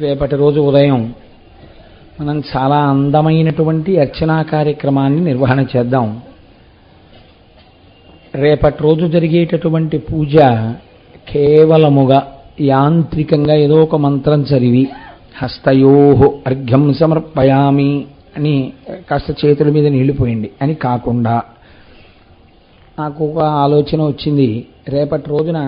రేపటి రోజు ఉదయం మనం చాలా అందమైనటువంటి అర్చనా కార్యక్రమాన్ని నిర్వహణ చేద్దాం. రేపటి రోజు జరిగేటటువంటి పూజ కేవలముగా యాంత్రికంగా ఏదో ఒక మంత్రం చదివి హస్తయోహో అర్ఘ్యం సమర్పయామి అని కాస్త చేతుల మీద నీళ్లిపోయింది అని కాకుండా నాకు ఒక ఆలోచన వచ్చింది. రేపటి రోజున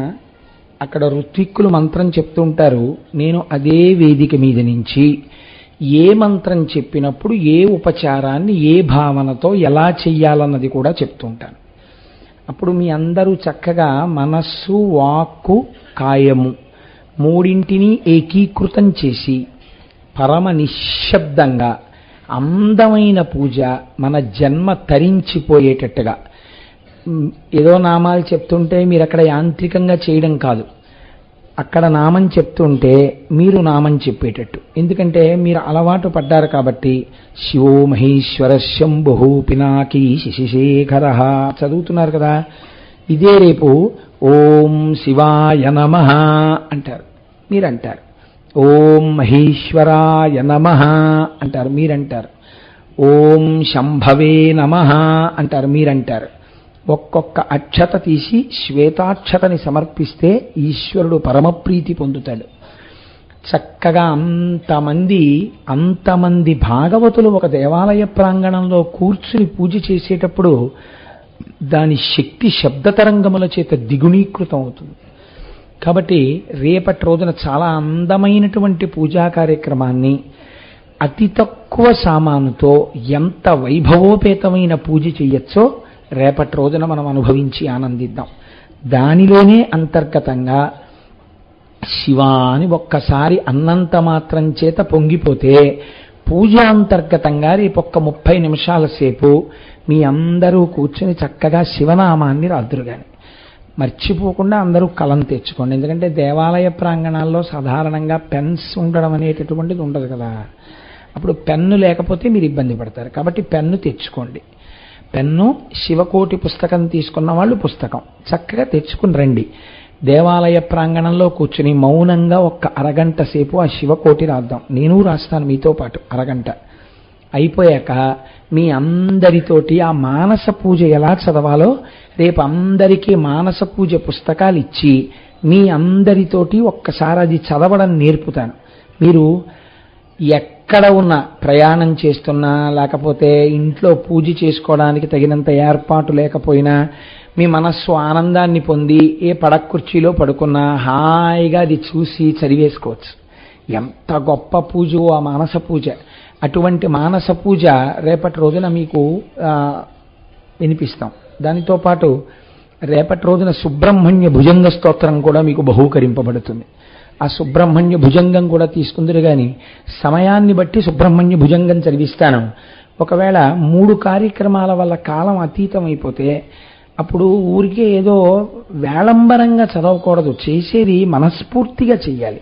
అక్కడ ఋత్విక్కులు మంత్రం చెప్తూ ఉంటారు. నేను అదే వేదిక మీద నుంచి ఏ మంత్రం చెప్పినప్పుడు ఏ ఉపచారాన్ని ఏ భావనతో ఎలా చెయ్యాలన్నది కూడా చెప్తుంటాను. అప్పుడు మీ అందరూ చక్కగా మనస్సు, వాక్కు, కాయము మూడింటిని ఏకీకృతం చేసి పరమ నిశ్శబ్దంగా అందమైన పూజ మన జన్మ తరించిపోయేటట్టుగా ఏదో నామాలు చెప్తుంటే మీరు అక్కడ యాంత్రికంగా చేయడం కాదు, అక్కడ నామం చెప్తుంటే మీరు నామం చెప్పేటట్టు. ఎందుకంటే మీరు అలవాటు పడ్డారు కాబట్టి శివో మహేశ్వర శంభు పినాకీ శశిశేఖర చదువుతున్నారు కదా. ఇదే రేపు ఓం శివాయ నమః అంటారు, మీరంటారు. ఓం మహేశ్వరాయ నమః అంటారు, మీరంటారు. ఓం శంభవే నమః అంటారు, మీరంటారు. ఒక్కొక్క అక్షత తీసి శ్వేతాక్షతని సమర్పిస్తే ఈశ్వరుడు పరమప్రీతి పొందుతాడు. చక్కగా అంతమంది భాగవతులు ఒక దేవాలయ ప్రాంగణంలో కూర్చుని పూజ చేసేటప్పుడు దాని శక్తి శబ్దతరంగముల చేత ద్విగుణీకృతం అవుతుంది. కాబట్టి రేపటి రోజున చాలా అందమైనటువంటి పూజా కార్యక్రమాన్ని అతి తక్కువ సామానుతో ఎంత వైభవోపేతమైన పూజ చెయ్యొచ్చో రేపటి రోజున మనం అనుభవించి ఆనందిద్దాం. దానిలోనే అంతర్గతంగా శివ అని ఒక్కసారి అన్నంత మాత్రం చేత పొంగిపోతే పూజ అంతర్గతంగా రేపొక్క 30 నిమిషాల సేపు మీ అందరూ కూర్చుని చక్కగా శివనామాన్ని రాద్దురుగాని మర్చిపోకుండా అందరూ కలం తెచ్చుకోండి. ఎందుకంటే దేవాలయ ప్రాంగణాల్లో సాధారణంగా పెన్స్ ఉండడం అనేటటువంటిది ఉండదు కదా. అప్పుడు పెన్ను లేకపోతే మీరు ఇబ్బంది పడతారు. కాబట్టి పెన్ను తెచ్చుకోండి. పెన్ను, శివకోటి పుస్తకం తీసుకున్న వాళ్ళు పుస్తకం చక్కగా తెచ్చుకుని రండి. దేవాలయ ప్రాంగణంలో కూర్చుని మౌనంగా ఒక్క అరగంట సేపు ఆ శివకోటి రాద్దాం. నేను రాస్తాను మీతో పాటు అరగంట. అయిపోయాక మీ అందరితోటి ఆ మానస పూజ ఎలా చదవాలో రేపు అందరికీ మానస పూజ పుస్తకాలు ఇచ్చి మీ అందరితోటి ఒక్కసారి అది చదవడం నేర్పుతాను. మీరు ఎక్కడ ఉన్నా, ప్రయాణం చేస్తున్నా, లేకపోతే ఇంట్లో పూజ చేసుకోవడానికి తగినంత ఏర్పాటు లేకపోయినా మీ మనస్సు ఆనందాన్ని పొంది ఏ పడక కుర్చీలో పడుకున్నా హాయిగా అది చూసి చదివేసుకోవచ్చు. ఎంత గొప్ప పూజ ఆ మానస పూజ. అటువంటి మానస పూజ రేపటి రోజున మీకు వినిపిస్తాం. దానితో పాటు రేపటి రోజున సుబ్రహ్మణ్య భుజంగ స్తోత్రం కూడా మీకు బహూకరింపబడుతుంది. ఆ సుబ్రహ్మణ్య భుజంగం కూడా తీసుకుందరు కానీ సమయాన్ని బట్టి సుబ్రహ్మణ్య భుజంగం చదివిస్తాను. ఒకవేళ 3 కార్యక్రమాల వల్ల కాలం అతీతం అయిపోతే అప్పుడు ఊరికే ఏదో వేళంబరంగా చదవకూడదు, చేసేది మనస్ఫూర్తిగా చెయ్యాలి.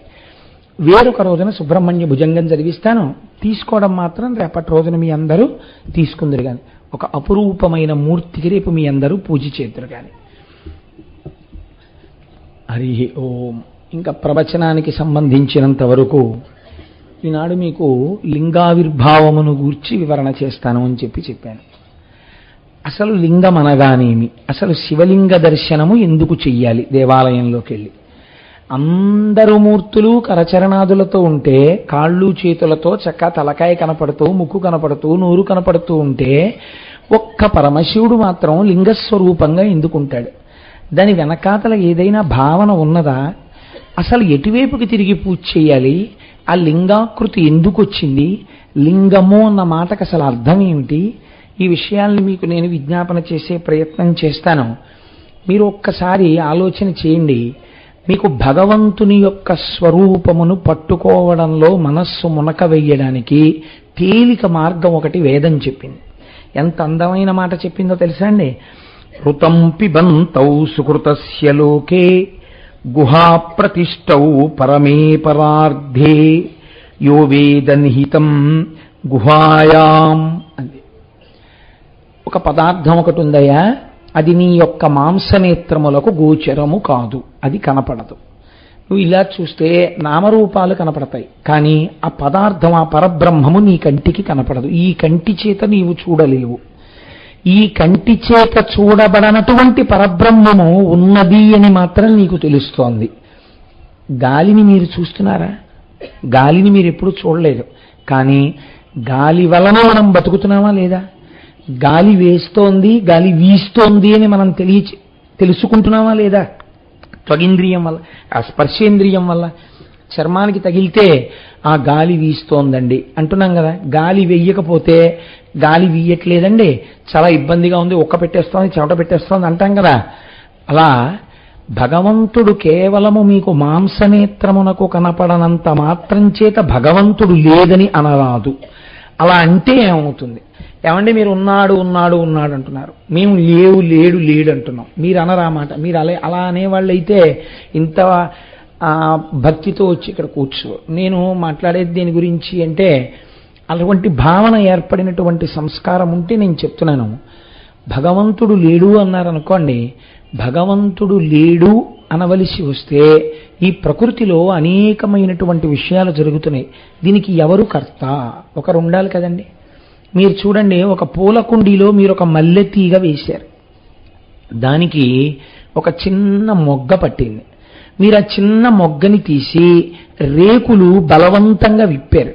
వేరొక రోజున సుబ్రహ్మణ్య భుజంగం చదివిస్తాను. తీసుకోవడం మాత్రం రేపటి రోజున మీ అందరూ తీసుకుందరు కానీ ఒక అపురూపమైన మూర్తికి రేపు మీ అందరూ పూజ చేద్దరు కానీ. హరి ఓం. ఇంకా ప్రవచనానికి సంబంధించినంత వరకు ఈనాడు మీకు లింగావిర్భావమును గూర్చి వివరణ చేస్తాను అని చెప్పాను. అసలు లింగం అనగానేమి, అసలు శివలింగ దర్శనము ఎందుకు చెయ్యాలి? దేవాలయంలోకి వెళ్ళి అందరూ మూర్తులు కరచరణాదులతో ఉంటే, కాళ్ళు చేతులతో చక్క తలకాయ కనపడుతూ, ముక్కు కనపడుతూ, నోరు కనపడుతూ ఉంటే ఒక్క పరమశివుడు మాత్రం లింగస్వరూపంగా ఎందుకుంటాడు? దాని వెనకాతల ఏదైనా భావన ఉన్నదా? అసలు ఎటువైపుకి తిరిగి పూజ చేయాలి? ఆ లింగాకృతి ఎందుకు వచ్చింది? లింగము అన్న మాటకు అసలు అర్థం ఏమిటి? ఈ విషయాల్ని మీకు నేను విజ్ఞాపన చేసే ప్రయత్నం చేస్తాను. మీరు ఒక్కసారి ఆలోచన చేయండి. మీకు భగవంతుని యొక్క స్వరూపమును పట్టుకోవడంలో మనస్సు మునక వేయడానికి తేలిక మార్గం ఒకటి వేదం చెప్పింది. ఎంత అందమైన మాట చెప్పిందో తెలుసా అండి? ఋతం పిబంతౌ సుకృతస్య లోకే గుహా ప్రతిష్టౌ పరమే పరార్ధే యో వేద నిహితం గుహాయాం అంది. ఒక పదార్థం ఒకటి ఉందయ్యా, అది నీ యొక్క మాంసనేత్రములకు గోచరము కాదు, అది కనపడదు. నువ్వు ఇలా చూస్తే నామరూపాలు కనపడతాయి, కానీ ఆ పదార్థం, ఆ పరబ్రహ్మము నీ కంటికి కనపడదు. ఈ కంటి చేత నీవు చూడలేవు. ఈ కంటి చేత చూడబడనటువంటి పరబ్రహ్మము ఉన్నది అని మాత్రం నీకు తెలుస్తోంది. గాలిని మీరు చూస్తున్నారా? గాలిని మీరు ఎప్పుడు చూడలేదు, కానీ గాలి వలన మనం బతుకుతున్నామా లేదా? గాలి వేస్తోంది, గాలి వీస్తోంది అని మనం తెలుసుకుంటున్నామా లేదా? త్వగింద్రియం వల్ల, ఆ స్పర్శేంద్రియం వల్ల. చర్మానికి తగిలితే ఆ గాలి వీస్తోందండి అంటున్నాం కదా. గాలి వెయ్యకపోతే గాలి వీయట్లేదండి, చాలా ఇబ్బందిగా ఉంది, ఒక్క పెట్టేస్తోంది, చెమట పెట్టేస్తోంది అంటాం కదా. అలా భగవంతుడు కేవలము మీకు మాంసనేత్రమునకు కనపడనంత మాత్రం చేత భగవంతుడు లేదని అనరాదు. అలా అంటే ఏమవుతుంది? ఏమంటే మీరు ఉన్నాడు ఉన్నాడు ఉన్నాడు అంటున్నారు, మేము లేవు లేడు లేడు అంటున్నాం. మీరు అనరా మాట. మీరు అలా అనేవాళ్ళు అయితే ఇంత భక్తితో వచ్చి ఇక్కడ కూర్చో. నేను మాట్లాడేది దేని గురించి అంటే, అటువంటి భావన ఏర్పడినటువంటి సంస్కారం ఉంటే నేను చెప్తున్నాను. భగవంతుడు లేడు అన్నారనుకోండి, భగవంతుడు లేడు అనవలసి వస్తే ఈ ప్రకృతిలో అనేకమైనటువంటి విషయాలు జరుగుతున్నాయి. దీనికి ఎవరు కర్త? ఒకరు ఉండాలి కదండి. మీరు చూడండి, ఒక పూల కుండీలో మీరు ఒక మల్లె తీగ వేశారు, దానికి ఒక చిన్న మొగ్గ పట్టింది. మీరు ఆ చిన్న మొగ్గని తీసి రేకులు బలవంతంగా విప్పారు.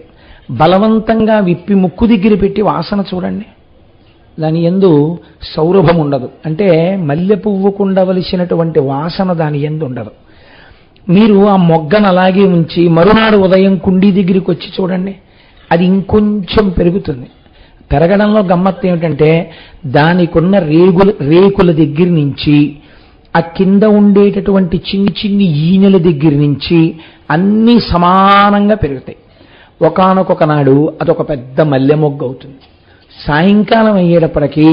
బలవంతంగా విప్పి ముక్కు దగ్గర పెట్టి వాసన చూడండి, దాని యందు సౌరభం ఉండదు. అంటే మల్లె పువ్వుకు ఉండవలసినటువంటి వాసన దాని యందు ఉండదు. మీరు ఆ మొగ్గను అలాగే ఉంచి మరునాడు ఉదయం కుండీ దగ్గరికి వచ్చి చూడండి, అది ఇంకొంచెం పెరుగుతుంది. పెరగడంలో గమ్మత్తు ఏమిటంటే, దానికున్న రేకుల దగ్గర నుంచి ఆ కింద ఉండేటటువంటి చిన్ని చిన్ని ఈనెల దగ్గర నుంచి అన్నీ సమానంగా పెరుగుతాయి. ఒకానొక నాడు అదొక పెద్ద మల్లె మొగ్గ అవుతుంది. సాయంకాలం అయ్యేటప్పటికీ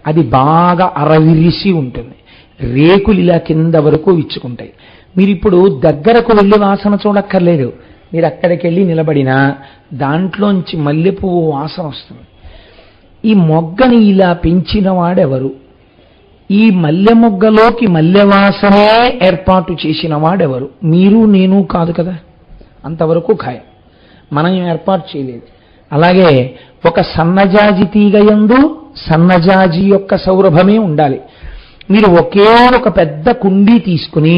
అది బాగా అరవిరిసి ఉంటుంది. రేకులు ఇలా కింద వరకు విచ్చుకుంటాయి. మీరు ఇప్పుడు దగ్గరకు వెళ్ళి వాసన చూడక్కర్లేదు, మీరు అక్కడికి వెళ్ళి నిలబడినా దాంట్లోంచి మల్లెపువ్వు వాసన వస్తుంది. ఈ మొగ్గని ఇలా పెంచిన వాడెవరు? ఈ మల్లె మొగ్గలోకి మల్లె వాసనే ఏర్పాటు చేసిన వాడెవరు? మీరు నేను కాదు కదా, అంతవరకు ఖాయం. మనం ఏర్పాటు చేయలేదు. అలాగే ఒక సన్నజాజి తీగ యందు సన్నజాజి యొక్క సౌరభమే ఉండాలి. మీరు ఒకే ఒక పెద్ద కుండీ తీసుకుని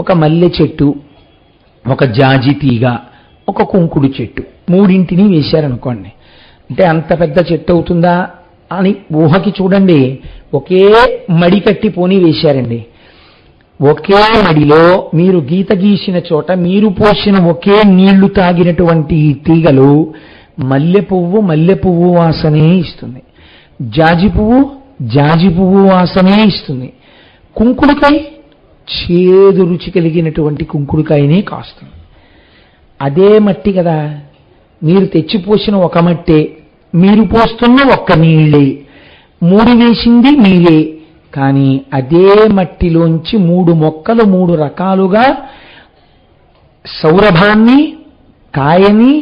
ఒక మల్లె చెట్టు, ఒక జాజి తీగ, ఒక కుంకుడు చెట్టు, మూడింటిని వేశారనుకోండి, అంటే అంత పెద్ద చెట్టు అవుతుందా అని ఊహకి చూడండి. ఒకే మడి కట్టి పోనీ వేశారండి. ఒకే మడిలో మీరు గీత గీసిన చోట మీరు పోసిన ఒకే నీళ్లు తాగినటువంటి ఈ తీగలు మల్లె పువ్వు వాసనే ఇస్తుంది, జాజి పువ్వు వాసనే ఇస్తుంది, కుంకుడుకాయ చేదు రుచి కలిగినటువంటి కుంకుడుకాయనే కాస్తుంది. అదే మట్టి కదా, మీరు తెచ్చిపోసిన ఒక మట్టే, మీరు పోస్తున్న ఒక్క నీళ్ళే, మూడు వేసింది మీరే, కానీ అదే మట్టిలోంచి మూడు మొక్కలు మూడు రకాలుగా సౌరభాన్ని కాయని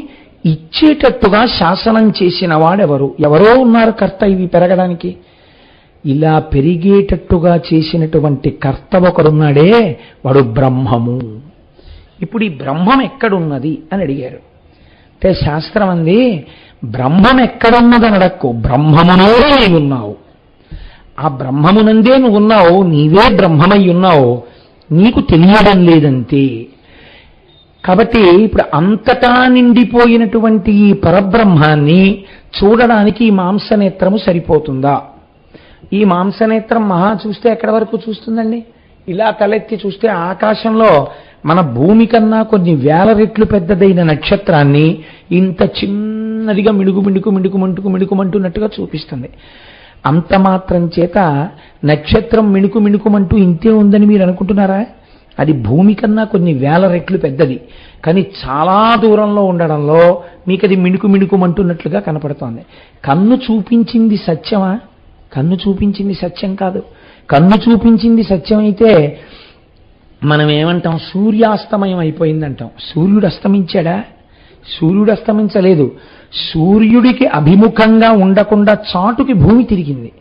ఇచ్చేటట్టుగా శాసనం చేసిన వాడెవరు? ఎవరో ఉన్నారు కర్త ఇవి పెరగడానికి. ఇలా పెరిగేటట్టుగా చేసినటువంటి కర్త ఒకరున్నాడే, వాడు బ్రహ్మము. ఇప్పుడు ఈ బ్రహ్మం ఎక్కడున్నది అని అడిగారు. అంటే శాస్త్రం అంది, బ్రహ్మం ఎక్కడున్నదని అడక్కు, బ్రహ్మమునే ఉన్నావు. ఆ బ్రహ్మమునందే నువ్వు ఉన్నావు, నీవే బ్రహ్మమై ఉన్నావు, నీకు తెలియడం లేదంతే. కాబట్టి ఇప్పుడు అంతటా నిండిపోయినటువంటి ఈ పరబ్రహ్మాన్ని చూడడానికి ఈ మాంసనేత్రము సరిపోతుందా? ఈ మాంసనేత్రం మహా చూస్తే ఎక్కడి వరకు చూస్తుందండి? ఇలా తలెత్తి చూస్తే ఆకాశంలో మన భూమి కన్నా కొన్ని వేల రెట్లు పెద్దదైన నక్షత్రాన్ని ఇంత చిన్నదిగా మిణుకుమంటున్నట్టుగా చూపిస్తుంది. అంత మాత్రం చేత నక్షత్రం మిణుకుమంటూ ఇంతే ఉందని మీరు అనుకుంటున్నారా? అది భూమి కన్నా కొన్ని వేల రెట్లు పెద్దది, కానీ చాలా దూరంలో ఉండడంలో మీకు అది మిణుకుమంటున్నట్లుగా కనపడుతోంది. కన్ను చూపించింది సత్యమా? కన్ను చూపించింది సత్యం కాదు. కన్ను చూపించింది సత్యం అయితే మనం ఏమంటాం? సూర్యాస్తమయం అయిపోయిందంటాం. సూర్యుడు అస్తమించాడా? సూర్యుడు అస్తమించలేదు. సూర్యుడికి అభిముఖంగా ఉండకుండా చాటుకి భూమి తిరిగింది.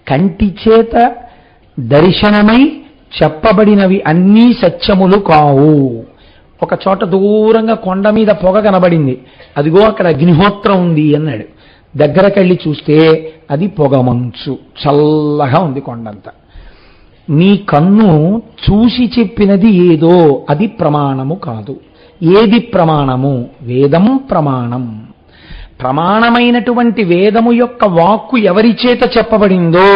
కంటి చేత దర్శనమై చెప్పబడినవి అన్నీ సత్యములు కావు. ఒక చోట దూరంగా కొండ మీద పొగ కనబడింది. అదిగో అక్కడ అగ్నిహోత్రం ఉంది అన్నాడు. దగ్గరకెళ్ళి చూస్తే అది పొగమంచు, చల్లగా ఉంది కొండంతా. నీ కన్ను చూసి చెప్పినది ఏదో అది ప్రమాణము కాదు. ఏది ప్రమాణము? వేదం ప్రమాణం. ప్రమాణమైనటువంటి వేదము యొక్క వాక్కు ఎవరి చేత చెప్పబడిందో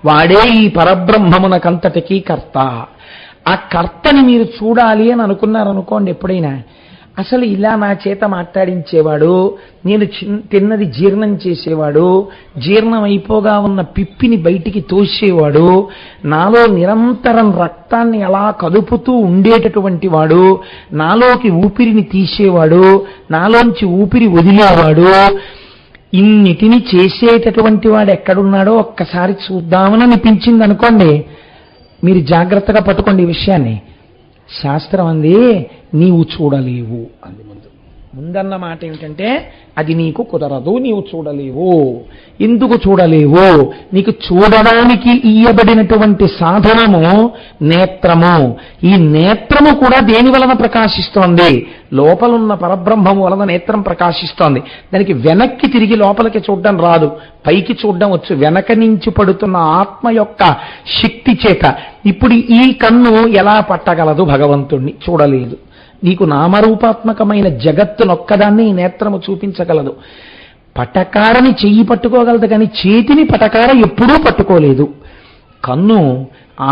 వాడే ఈ పరబ్రహ్మమునకంతటికీ కర్త. ఆ కర్తని మీరు చూడాలి అని అనుకున్నారనుకోండి, ఎప్పుడైనా అసలు ఇలా నా చేత మాట్లాడించేవాడు, నేను తిన్నది జీర్ణం చేసేవాడు, జీర్ణం అయిపోగా ఉన్న పిప్పిని బయటికి తోసేవాడు, నాలో నిరంతరం రక్తాన్ని అలా కదుపుతూ ఉండేటటువంటి వాడు, నాలోకి ఊపిరిని తీసేవాడు, నాలోంచి ఊపిరి వదిలేవాడు, ఇన్నిటిని చేసేటటువంటి వాడు ఎక్కడున్నాడో ఒక్కసారి చూద్దామని అనిపించింది అనుకోండి. మీరు జాగ్రత్తగా పట్టుకోండి ఈ విషయాన్ని. శాస్త్రం అంది నీవు చూడలేవు అంది. ముందన్న మాట ఏమిటంటే అది నీకు కుదరదు, నీవు చూడలేవు. ఎందుకు చూడలేవు? నీకు చూడడానికి ఇయ్యబడినటువంటి సాధనము నేత్రము. ఈ నేత్రము కూడా దేని వలన ప్రకాశిస్తోంది? లోపలున్న పరబ్రహ్మము వలన నేత్రం ప్రకాశిస్తోంది. దానికి వెనక్కి తిరిగి లోపలికి చూడడం రాదు, పైకి చూడడం వచ్చు. వెనక నుంచి పడుతున్న ఆత్మ యొక్క శక్తి చేత. ఇప్పుడు ఈ కన్ను ఎలా పట్టగలదు భగవంతుణ్ణి? చూడలేదు. నీకు నామరూపాత్మకమైన జగత్తునొక్కదాన్ని ఈ నేత్రము చూపించగలదు. పటకారని చెయ్యి పట్టుకోగలదు, కానీ చేతిని పటకార ఎప్పుడూ పట్టుకోలేదు. కన్ను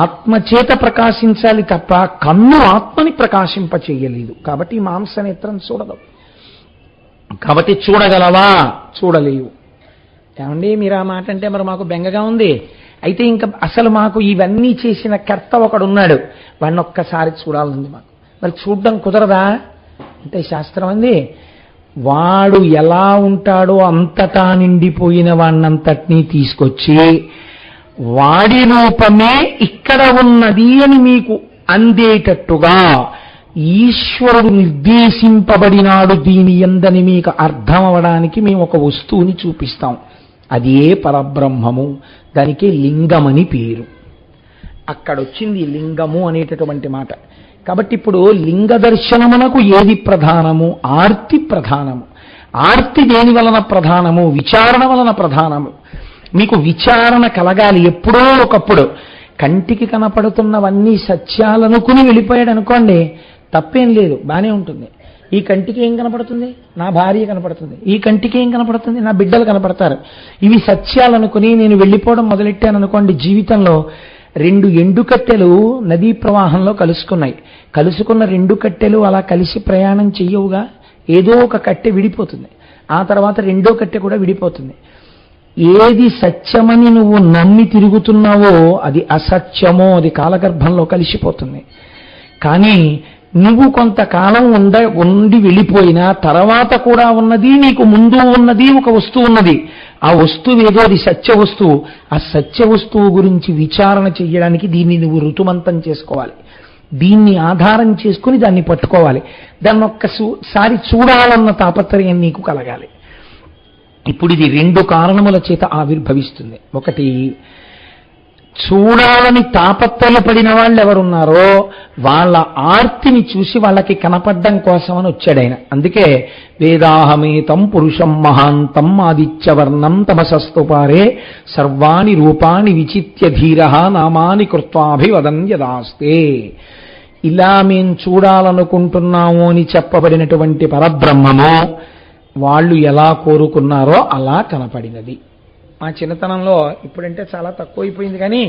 ఆత్మచేత ప్రకాశించాలి తప్ప కన్ను ఆత్మని ప్రకాశింపచేయలేదు. కాబట్టి మాంసనేత్రం చూడదు. కాబట్టి చూడగలవా? చూడలేవు. ఏమండి మీరు ఆ మాట అంటే మరి మాకు బెంగగా ఉంది. అయితే ఇంకా అసలు మాకు ఇవన్నీ చేసిన కర్త ఒకడున్నాడు, వాడిని ఒక్కసారి చూడాలంది మాకు. మరి చూడ్డం కుదరదా అంటే శాస్త్రం అంది వాడు ఎలా ఉంటాడో అంతటా నిండిపోయిన వాణ్ణంతటినీ తీసుకొచ్చి వాడి రూపమే ఇక్కడ ఉన్నది అని మీకు అందేటట్టుగా ఈశ్వరుడు నిర్దేశింపబడినాడు దీని యందని మీకు అర్థం అవడానికి మేము ఒక వస్తువుని చూపిస్తాం. అదే పరబ్రహ్మము. దానికి లింగమని పేరు. అక్కడొచ్చింది లింగము అనేటటువంటి మాట. కాబట్టి ఇప్పుడు లింగ దర్శనమునకు ఏది ప్రధానము? ఆర్తి ప్రధానము. ఆర్తి దేని వలన ప్రధానము? విచారణ వలన ప్రధానము. మీకు విచారణ కలగాలి ఎప్పుడో ఒకప్పుడు. కంటికి కనపడుతున్నవన్నీ సత్యాలనుకుని వెళ్ళిపోయాడు అనుకోండి, తప్పేం లేదు, బానే ఉంటుంది. ఈ కంటికి ఏం కనపడుతుంది? నా భార్య కనపడుతుంది. ఈ కంటికి ఏం కనపడుతుంది? నా బిడ్డలు కనపడతారు. ఇవి సత్యాలనుకుని నేను వెళ్ళిపోవడం మొదలెట్టాను అనుకోండి, జీవితంలో రెండు ఎండుకట్టెలు నదీ ప్రవాహంలో కలుసుకున్నాయి. కలుసుకున్న రెండు కట్టెలు అలా కలిసి ప్రయాణం చెయ్యవుగా. ఏదో ఒక కట్టె విడిపోతుంది, ఆ తర్వాత రెండో కట్టె కూడా విడిపోతుంది. ఏది సత్యమని నువ్వు నమ్మి తిరుగుతున్నావో అది అసత్యమో అది కాలగర్భంలో కలిసిపోతుంది. కానీ నువ్వు కొంతకాలం ఉండి వెళ్ళిపోయినా తర్వాత కూడా ఉన్నది, నీకు ముందు ఉన్నది ఒక వస్తువు ఉన్నది. ఆ వస్తువు ఏదో అది సత్య వస్తువు. ఆ సత్య వస్తువు గురించి విచారణ చెయ్యడానికి దీన్ని నువ్వు ఋతుమంతం చేసుకోవాలి. దీన్ని ఆధారం చేసుకుని దాన్ని పట్టుకోవాలి. దాన్ని ఒక్కసారి చూడాలన్న తాపత్రయం నీకు కలగాలి. ఇప్పుడు ఇది రెండు కారణముల చేత ఆవిర్భవిస్తుంది. ఒకటి, చూడాలని తాపత్రయపడిన వాళ్ళు ఎవరున్నారో వాళ్ళ ఆర్తిని చూసి వాళ్ళకి కనపడ్డం కోసమని వచ్చాడు ఆయన. అందుకే వేదాహమేతం పురుషం మహాంతం ఆదిత్యవర్ణం తమసస్తుపారే సర్వాణి రూపాణి విచిత్య ధీరః నామాని కృత్వాభివదన్ యదాస్తే. ఇలా మేం చూడాలనుకుంటున్నాము అని చెప్పబడినటువంటి పరబ్రహ్మము వాళ్ళు ఎలా కోరుకున్నారో అలా కనపడినది. మా చిన్నతనంలో, ఇప్పుడంటే చాలా తక్కువైపోయింది, కానీ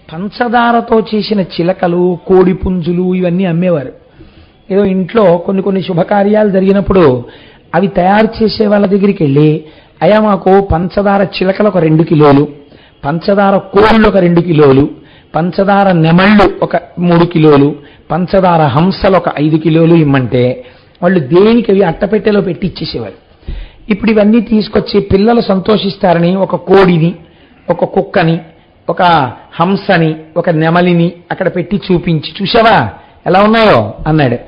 పంచదారతో చేసిన చిలకలు, కోడి పుంజులు ఇవన్నీ అమ్మేవారు. ఏదో ఇంట్లో కొన్ని శుభకార్యాలు జరిగినప్పుడు అవి తయారు చేసే వాళ్ళ దగ్గరికి వెళ్ళి, అయ్యా మాకు పంచదార చిలకలు ఒక 2 కిలోలు, పంచదార కోళ్ళు ఒక 2 కిలోలు, పంచదార నెమళ్ళు ఒక 3 కిలోలు, పంచదార హంసలు ఒక 5 కిలోలు ఇమ్మంటే వాళ్ళు దేనికి అవి అట్టపెట్టెలో పెట్టి ఇచ్చేసేవారు. ఇప్పుడు ఇవన్నీ తీసుకొచ్చి పిల్లలు సంతోషిస్తారని ఒక కోడిని, ఒక కుక్కని, ఒక హంసని, ఒక నెమలిని అక్కడ పెట్టి చూపించి, చూసావా ఎలా ఉన్నాయో అన్నాడు.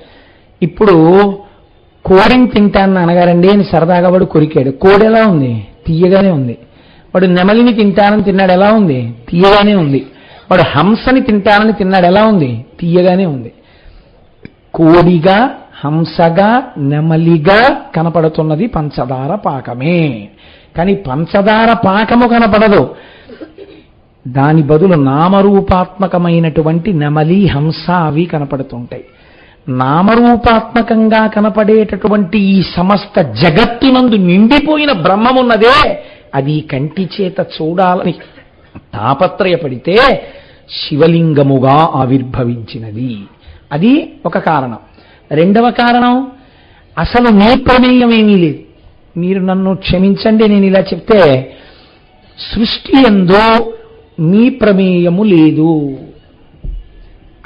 ఇప్పుడు కోడిని తింటాను అనగారండి అని సరదాగా వాడు కొరికాడు. కోడి ఎలా ఉంది? తీయగానే ఉంది. వాడు నెమలిని తింటానని తిన్నాడు, ఎలా ఉంది? తీయగానే ఉంది. వాడు హంసని తింటానని తిన్నాడు, ఎలా ఉంది? తీయగానే ఉంది. కోడిగా హంసగా నెమలిగా కనపడుతున్నది పంచదార పాకమే. కానీ పంచదార పాకము కనపడదు, దాని బదులు నామరూపాత్మకమైనటువంటి నెమలి, హంస అవి కనపడుతుంటాయి. నామరూపాత్మకంగా కనపడేటటువంటి ఈ సమస్త జగత్తునందు నిండిపోయిన బ్రహ్మమున్నదే, అది కంటి చేత చూడాలని తాపత్రయపడితే శివలింగముగా ఆవిర్భవించినది. అది ఒక కారణం. రెండవ కారణం, అసలు నీ ప్రమేయం ఏమీ లేదు. మీరు నన్ను క్షమించండి నేను ఇలా చెప్తే, సృష్టి యందు మీ ప్రమేయము లేదు.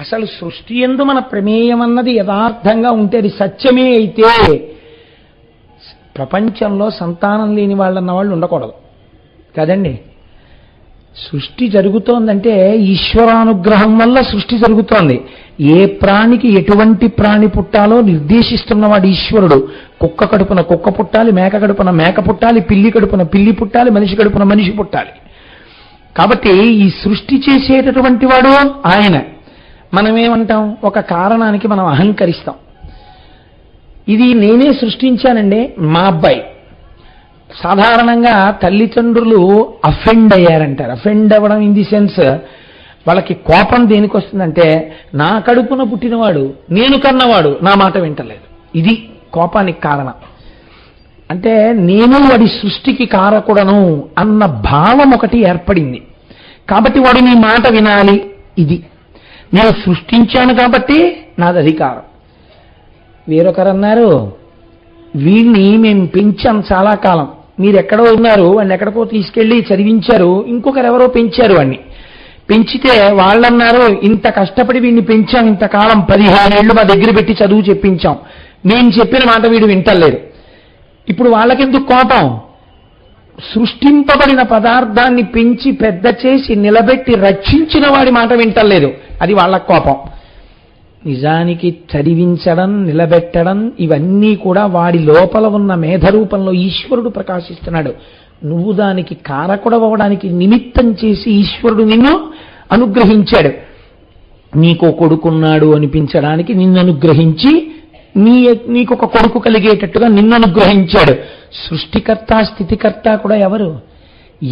అసలు సృష్టి యందు మన ప్రమేయం అన్నది యథార్థంగా ఉంటే, అది సత్యమే అయితే ప్రపంచంలో సంతానం లేని వాళ్ళన్న వాళ్ళు ఉండకూడదు కదండి. సృష్టి జరుగుతోందంటే ఈశ్వరానుగ్రహం వల్ల సృష్టి జరుగుతోంది. ఏ ప్రాణికి ఎటువంటి ప్రాణి పుట్టాలో నిర్దేశిస్తున్నవాడు ఈశ్వరుడు. కుక్క కడుపున కుక్క పుట్టాలి, మేక కడుపున మేక పుట్టాలి, పిల్లి కడుపున పిల్లి పుట్టాలి, మనిషి కడుపున మనిషి పుట్టాలి. కాబట్టి ఈ సృష్టి చేసేటటువంటి వాడు ఆయన. మనమేమంటాం, ఒక కారణానికి మనం అహంకరిస్తాం. ఇది నేనే సృష్టించానండి మా అబ్బాయి. సాధారణంగా తల్లిదండ్రులు అఫెండ్ అయ్యారంటారు. అఫెండ్ అవ్వడం ఇన్ ది సెన్స్, వాళ్ళకి కోపం దేనికి వస్తుందంటే, నా కడుపున పుట్టినవాడు, నేను కన్నవాడు నా మాట వింటలేదు. ఇది కోపానికి కారణం. అంటే నేను వాడి సృష్టికి కారకుడను అన్న భావం ఒకటి ఏర్పడింది. కాబట్టి వాడు నీ మాట వినాలి. ఇది నేను సృష్టించాను కాబట్టి నాది అధికారం. వేరొకరన్నారు, వీడిని మేము పెంచాం చాలా కాలం, మీరు ఎక్కడో ఉన్నారు, వాడిని ఎక్కడికో తీసుకెళ్లి చదివించారు, ఇంకొకరు ఎవరో పెంచారు వాడిని. పెంచితే వాళ్ళన్నారు, ఇంత కష్టపడి వీడిని పెంచాం, ఇంతకాలం 15 ఏళ్ళు మా దగ్గర పెట్టి చదువు చెప్పించాం, నేను చెప్పిన మాట వీడు వింటలేదు. ఇప్పుడు వాళ్ళకెందుకు కోపం? సృష్టింపబడిన పదార్థాన్ని పెంచి పెద్ద చేసి నిలబెట్టి రక్షించిన వాడి మాట వింటలేదు, అది వాళ్ళ కోపం. నిజానికి చదివించడం, నిలబెట్టడం ఇవన్నీ కూడా వాడి లోపల ఉన్న మేధరూపంలో ఈశ్వరుడు ప్రకాశిస్తున్నాడు. నువ్వు దానికి కారకుడవడానికి నిమిత్తం చేసి ఈశ్వరుడు నిన్ను అనుగ్రహించాడు. నీకో కొడుకున్నాడు అనిపించడానికి నిన్ను అనుగ్రహించి నీకొక కొడుకు కలిగేటట్టుగా నిన్ను అనుగ్రహించాడు. సృష్టికర్త స్థితికర్త కూడా ఎవరు?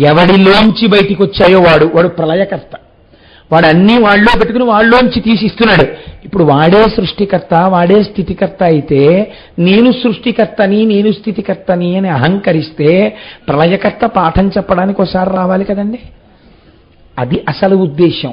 ఎవడిలోంచి బయటికి వచ్చాయో వాడు ప్రళయకర్త. వాడు అన్నీ వాళ్ళలో పెట్టుకుని వాళ్ళలోంచి తీసిస్తున్నాడు. ఇప్పుడు వాడే సృష్టికర్త, వాడే స్థితికర్త అయితే నేను సృష్టికర్తని, నేను స్థితికర్తని అని అహంకరిస్తే ప్రళయకర్త పాఠం చెప్పడానికి ఒకసారి రావాలి కదండి. అది అసలు ఉద్దేశం.